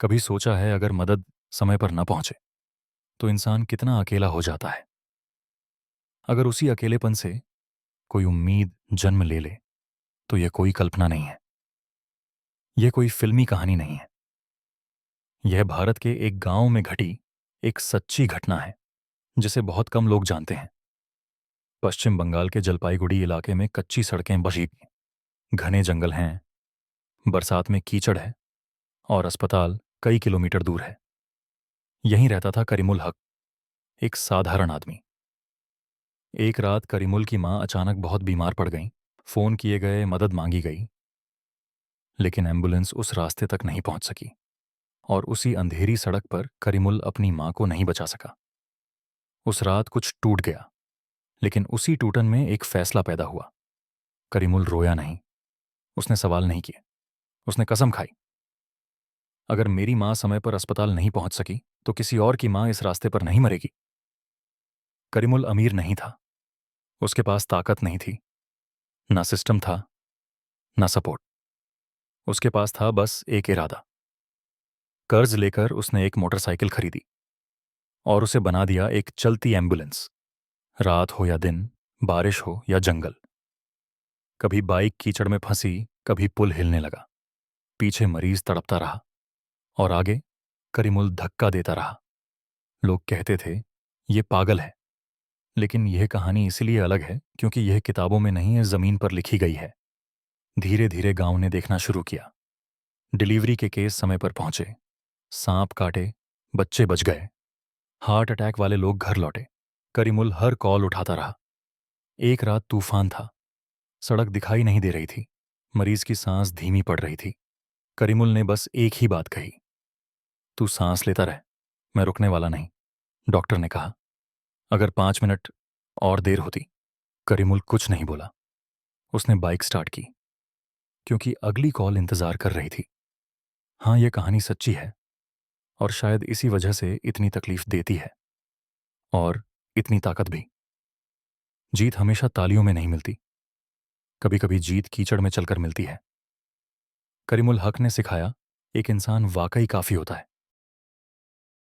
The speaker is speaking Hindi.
कभी सोचा है अगर मदद समय पर न पहुंचे तो इंसान कितना अकेला हो जाता है। अगर उसी अकेलेपन से कोई उम्मीद जन्म ले ले तो यह कोई कल्पना नहीं है। यह कोई फिल्मी कहानी नहीं है। यह भारत के एक गांव में घटी एक सच्ची घटना है जिसे बहुत कम लोग जानते हैं। पश्चिम बंगाल के जलपाईगुड़ी इलाके में कच्ची सड़कें बसी, घने जंगल हैं, बरसात में कीचड़ है और अस्पताल कई किलोमीटर दूर है। यहीं रहता था करीमुल हक, एक साधारण आदमी। एक रात करीमुल की मां अचानक बहुत बीमार पड़ गईं। फोन किए गए, मदद मांगी गई, लेकिन एम्बुलेंस उस रास्ते तक नहीं पहुंच सकी और उसी अंधेरी सड़क पर करीमुल अपनी मां को नहीं बचा सका। उस रात कुछ टूट गया, लेकिन उसी टूटन में एक फैसला पैदा हुआ। करीमुल रोया नहीं, उसने सवाल नहीं किए, उसने कसम खाई, अगर मेरी मां समय पर अस्पताल नहीं पहुंच सकी तो किसी और की मां इस रास्ते पर नहीं मरेगी। करीमुल अमीर नहीं था, उसके पास ताकत नहीं थी, ना सिस्टम था, ना सपोर्ट। उसके पास था बस एक इरादा। कर्ज लेकर उसने एक मोटरसाइकिल खरीदी और उसे बना दिया एक चलती एम्बुलेंस। रात हो या दिन, बारिश हो या जंगल, कभी बाइक कीचड़ में फंसी, कभी पुल हिलने लगा, पीछे मरीज तड़पता रहा और आगे करीमुल धक्का देता रहा। लोग कहते थे ये पागल है, लेकिन यह कहानी इसलिए अलग है क्योंकि यह किताबों में नहीं है, जमीन पर लिखी गई है। धीरे धीरे गांव ने देखना शुरू किया। डिलीवरी के केस समय पर पहुंचे, सांप काटे, बच्चे बच गए, हार्ट अटैक वाले लोग घर लौटे। करीमुल हर कॉल उठाता रहा। एक रात तूफान था, सड़क दिखाई नहीं दे रही थी, मरीज की सांस धीमी पड़ रही थी। करीमुल ने बस एक ही बात कही, तू सांस लेता रह, मैं रुकने वाला नहीं। डॉक्टर ने कहा, अगर 5 मिनट और देर होती। करीमुल कुछ नहीं बोला। उसने बाइक स्टार्ट की, क्योंकि अगली कॉल इंतजार कर रही थी। हाँ, यह कहानी सच्ची है और शायद इसी वजह से इतनी तकलीफ देती है और इतनी ताकत भी। जीत हमेशा तालियों में नहीं मिलती, कभी कभी जीत कीचड़ में चलकर मिलती है। करीमुल हक ने सिखाया, एक इंसान वाकई काफी होता है।